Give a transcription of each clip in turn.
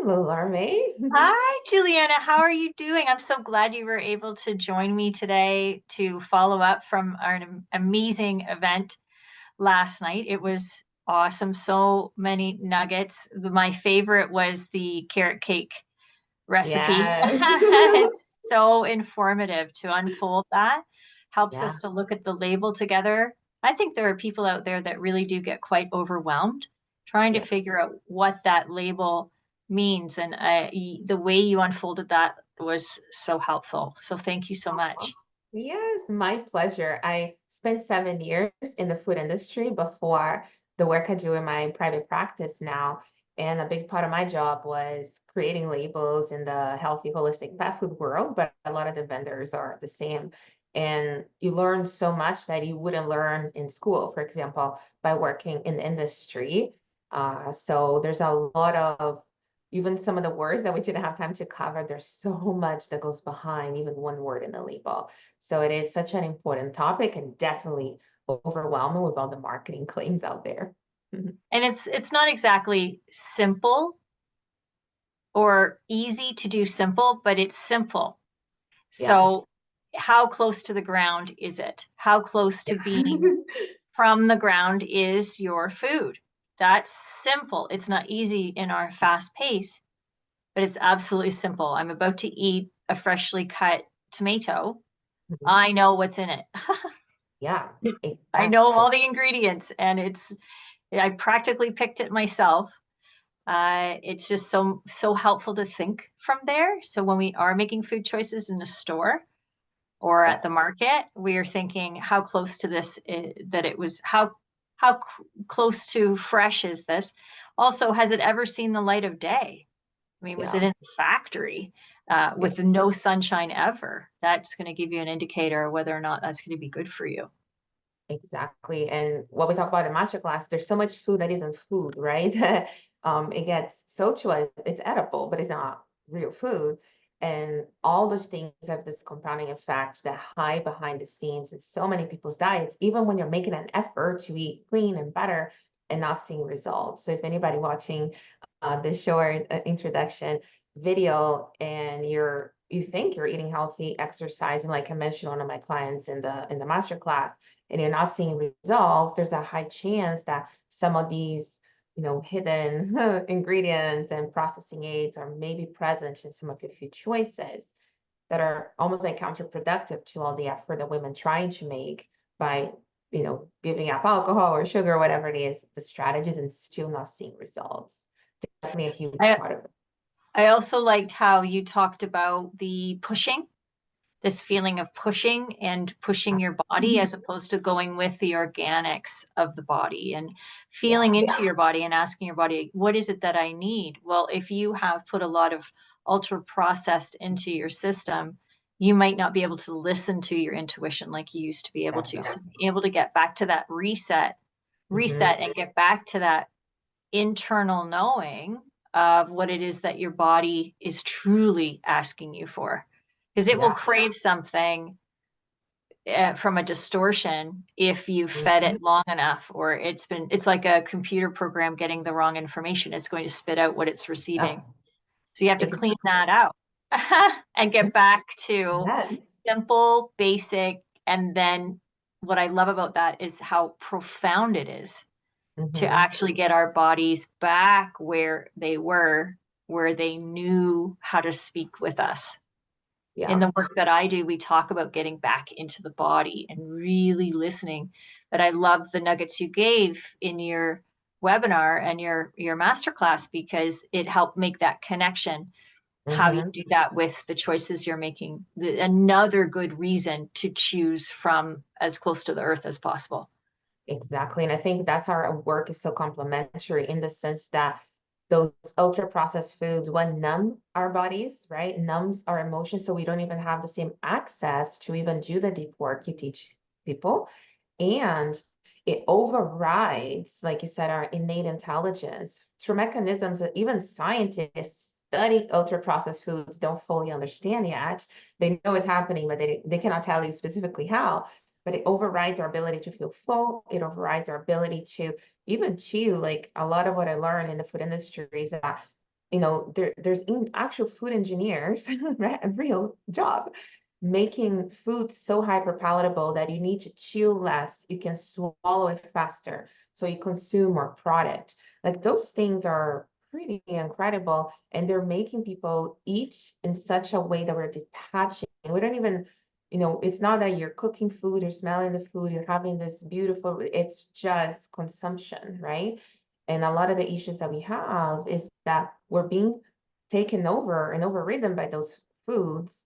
Laura May. Hi, Juliana. How are you doing? I'm so glad you were able to join me today to follow up from our amazing event last night. It was awesome. So many nuggets. My favorite was the carrot cake recipe. Yes. It's so informative to unfold that. Helps Yeah, us to look at the label together. I think there are people out there that really do get quite overwhelmed trying to yeah. figure out what that label means. And the way you unfolded that was so helpful. So thank you so much. Yes, my pleasure. I spent 7 years in the food industry before the work I do in my private practice now. And a big part of my job was creating labels in the healthy, holistic pet food world, but a lot of the vendors are the same. And you learn so much that you wouldn't learn in school, for example, by working in the industry. So there's a lot of even some of the words that we didn't have time to cover, there's so much that goes behind even one word in a label. So it is such an important topic and definitely overwhelming with all the marketing claims out there. Mhm. And it's not exactly simple or easy to do simple, but it's simple. Yeah. So how close to the ground is it? How close to being Yeah. from the ground is your food? That's simple. It's not easy in our fast pace, but it's absolutely simple. I'm about to eat a freshly cut tomato. Mhm. I know what's in it. Yeah, I know exactly. all the ingredients and I practically picked it myself. It's just so helpful to think from there. So when we are making food choices in the store or Yeah. at the market, we are thinking how close to this that it was how close to fresh is this? Also, has it ever seen the light of day? I mean, was it Yeah. in the factory with no sunshine ever? That's going to give you an indicator of whether or not that's going to be good for you. Exactly. And what we talk about in Masterclass, there's so much food that isn't food, right? It gets sold to us, it's edible, but it's not real food. And all those things have this compounding effect that hide behind the scenes in so many people's diets, even when you're making an effort to eat clean and better and not seeing results. So if anybody watching this short introduction video and you think you're eating healthy, exercising, like I mentioned one of my clients in the masterclass, and you're not seeing results, there's a high chance that some of these, hidden ingredients and processing aids are maybe present in some of your food choices that are almost like counterproductive to all the effort that women trying to make by, giving up alcohol or sugar, whatever it is, the strategies and still not seeing results. Definitely a huge I part of it. I also liked how you talked about the pushing, this feeling of pushing and pushing your body as opposed to going with the organics of the body and feeling Yeah. into your body and asking your body, what is it that I need? Well, if you have put a lot of ultra processed into your system, you might not be able to listen to your intuition like you used to be able to. So being able to get back to that reset Mhm. and get back to that internal knowing of what it is that your body is truly asking you for. Because it will Yeah. crave something from a distortion if you fed Mhm. it long enough, or it's like a computer program getting the wrong information. It's going to spit out what it's Yeah. receiving. So you have to clean Exactly. that out and get back to Yes. simple, basic. And then what I love about that is how profound it is to Mhm. actually get our bodies back where they were, where they knew how to speak with us. In Yeah. the work that I do, we talk about getting back into the body and really listening. But I love the nuggets you gave in your webinar and your masterclass because it helped make that connection. How you Mhm. do that with the choices you're making, another good reason to choose from as close to the earth as possible. Exactly. And I think that's how our work is so complementary in the sense that those ultra processed foods, one numb our bodies, right? Numbs our emotions. So we don't even have the same access to even do the deep work you teach people. And it overrides, like you said, our innate intelligence through mechanisms that even scientists study ultra processed foods don't fully understand yet. They know it's happening, but they cannot tell you specifically how, but it overrides our ability to feel full. It overrides our ability to even chew. Like a lot of what I learned in the food industry is that there's actual food engineers, right? A real job making food so hyper palatable that you need to chew less, you can swallow it faster, so you consume more product. Like those things are pretty incredible, and they're making people eat in such a way that we're detaching. We don't even, it's not that you're cooking food, you're smelling the food, you're having this beautiful, it's just consumption, right? And a lot of the issues that we have is that we're being taken over and overridden by those foods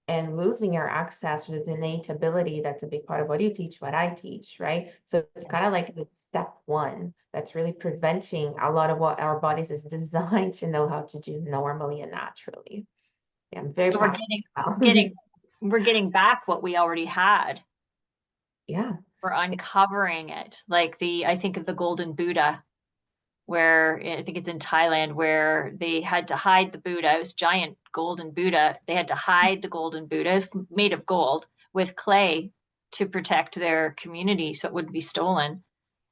and losing our access to this innate ability. That's a big part of what you teach, what I teach, right? So it's kind Yes. of like the step one that's really preventing a lot of what our bodies is designed to know how to do normally and naturally. Yeah, I'm very So we're passionate about. we're getting back what we already had. Yeah. We're uncovering it. Like I think of the Golden Buddha, where I think it's in Thailand, where they had to hide the Buddha. It was giant golden Buddha. They had to hide the golden Buddha made of gold with clay to protect their community so it wouldn't be stolen.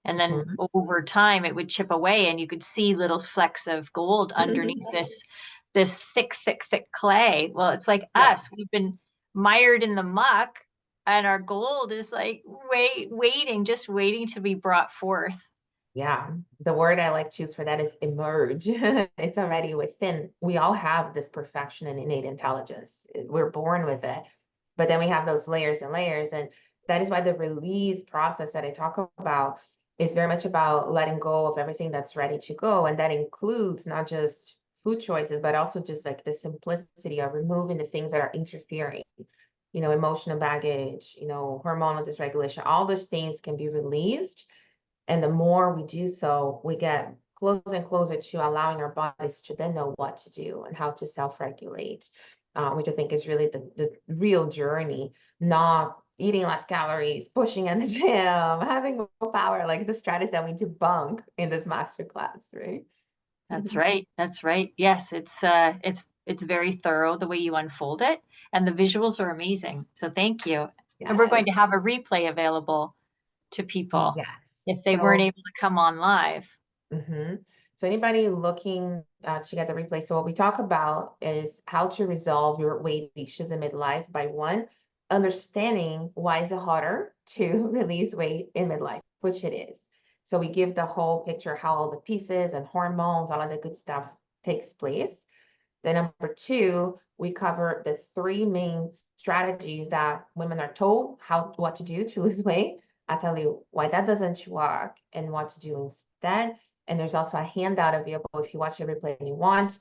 And then Mhm. over time it would chip away and you could see little flecks of gold underneath this thick clay. Well, it's like Yeah. us. We've been mired in the muck and our gold is like just waiting to be brought forth. Yeah, the word I like to choose for that is emerge. It's already within. We all have this perfection and innate intelligence. We're born with it. But then we have those layers and layers. And that is why the release process that I talk about is very much about letting go of everything that's ready to go. And that includes not just food choices, but also just like the simplicity of removing the things that are interfering, emotional baggage, hormonal dysregulation. All those things can be released, and the more we do so, we get closer and closer to allowing our bodies to then know what to do and how to self-regulate, which I think is really the real journey, not eating less calories, pushing in the gym, having more power, like the strategies that we debunk in this masterclass, right? That's right. That's right. Yes, it's very thorough the way you unfold it, and the visuals are amazing. So thank you. And we're Yes. going to have a replay available to people Yes. if they weren't So able to come on live. hmm So anybody looking to get the replay, so what we talk about is how to resolve your weight issues in midlife by one, understanding why is it harder to release weight in midlife, which it is. So we give the whole picture, how all the pieces and hormones, all of the good stuff takes place. Then number two, we cover the three main strategies that women are told what to do to lose weight. I tell you why that doesn't work and what to do instead. And there's also a handout available if you watch the replay and you want.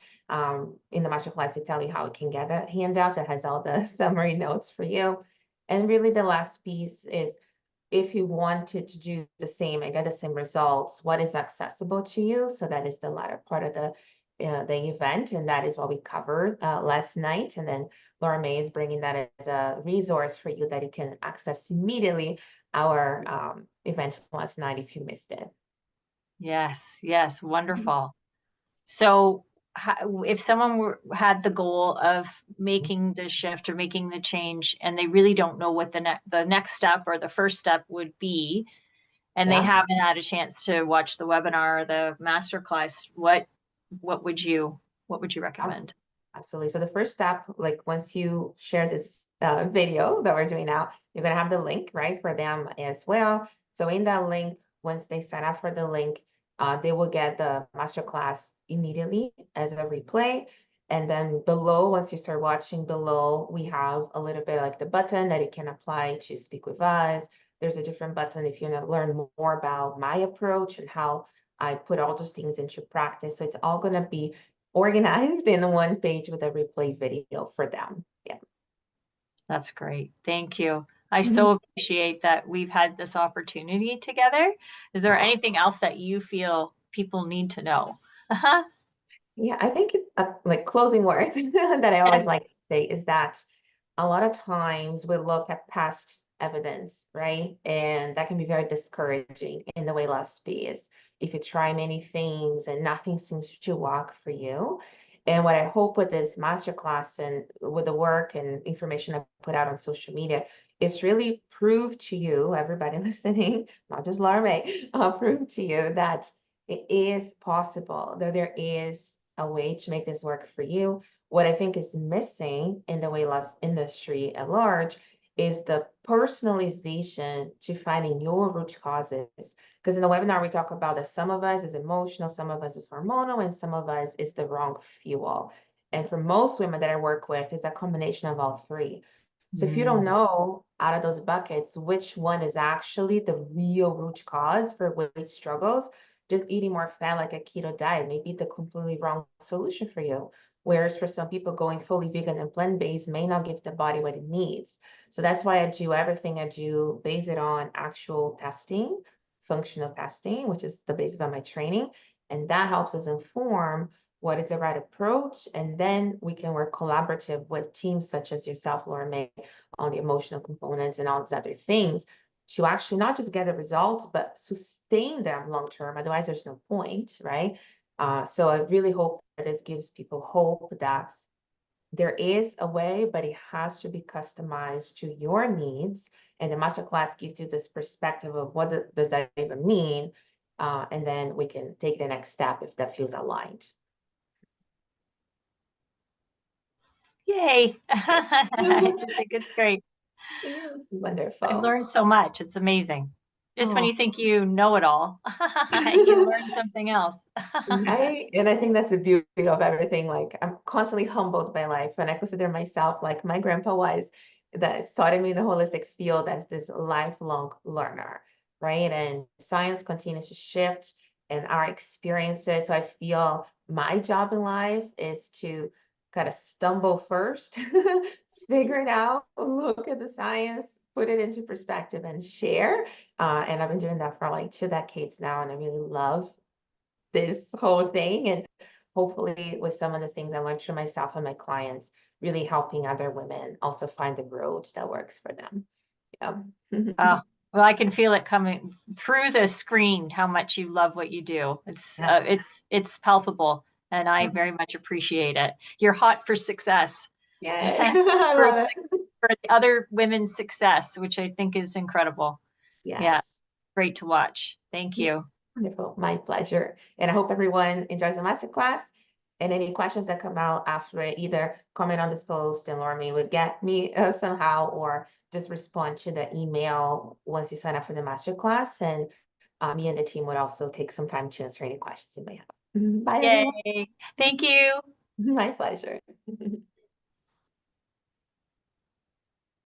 In the masterclass, they tell you how you can get that handout that has all the summary notes for you. And really the last piece is if you wanted to do the same and get the same results, what is accessible to you? So that is the latter part of the event, and that is what we covered last night. And then Laura May is bringing that as a resource for you that you can access immediately. Our event last night if you missed it. Yes, yes, wonderful. So if someone had the goal of making the shift or making the change and they really don't know what the next step or the first step would be, and they Yeah. haven't had a chance to watch the webinar or the masterclass, what would you recommend? Absolutely. So the first step, like once you share this video that we're doing now, you're gonna have the link, right, for them as well. So in that link, once they sign up for the link, they will get the masterclass immediately as a replay. And then below, once you start watching below, we have a little bit like the button that you can apply to speak with us. There's a different button if you want to learn more about my approach and how I put all those things into practice. So it's all gonna be organized in the one page with a replay video for them. Yeah. That's great. Thank you. I Mhm. so appreciate that we've had this opportunity together. Is there Oh, anything else that you feel people need to know? Uh-huh. yeah, I think like closing words that I always Yes. like to say is that a lot of times we look at past evidence, right? And that can be very discouraging in the weight loss space. If you try many things and nothing seems to work for you. And what I hope with this masterclass and with the work and information I put out on social media is really prove to you, everybody listening, not just Laura May, prove to you that it is possible, that there is a way to make this work for you. What I think is missing in the weight loss industry at large is the personalization to finding your root causes. Because in the webinar, we talk about that some of us is emotional, some of us is hormonal, and some of us is the wrong fuel. And for most women that I work with, it's a combination of all three. So if you don't know out of those buckets which one is actually the real root cause for weight struggles, just eating more fat like a keto diet may be the completely wrong solution for you. Whereas for some people, going fully vegan and plant-based may not give the body what it needs. So that's why I do everything I do, base it on actual testing, functional testing, which is the basis of my training. And that helps us inform what is the right approach. And then we can work collaborative with teams such as yourself, Laura May, on the emotional components and all these other things to actually not just get the results, but sustain them long term. Otherwise, there's no point, right? So I really hope that this gives people hope that there is a way, but it has to be customized to your needs. And the masterclass gives you this perspective of what does that even mean? And then we can take the next step if that feels aligned. Yay. I just think it's great. Yes, I've wonderful. learned so much. It's amazing. Just when Oh, you think you know it all, you learn something else. right. And I think that's the beauty of everything. Like I'm constantly humbled by life. And I consider myself like my grandpa was that started me in the holistic field as this lifelong learner, right? And science continues to shift and our experiences. So I feel my job in life is to kind of stumble first, figure it out, look at the science, put it into perspective and share. And I've been doing that for like 2 decades now, and I really love this whole thing. And hopefully with some of the things I learned from myself and my clients, really helping other women also find the road that works for them. Yeah. Oh, well, I can feel it coming through the screen, how much you love what you do. Yeah. It's palpable, and I very much appreciate it. You're hot for success. Yeah. I for, love it. for the other women's success, which I think is incredible. Yeah, Yes. great to watch. Thank you. Wonderful. My pleasure. And I hope everyone enjoys the masterclass. And any questions that come out after it, either comment on this post and Laura May would get me somehow, or just respond to the email once you sign up for the masterclass. And me and the team would also take some time to answer any questions you may have. Bye, everyone. Yay. Thank you. My pleasure.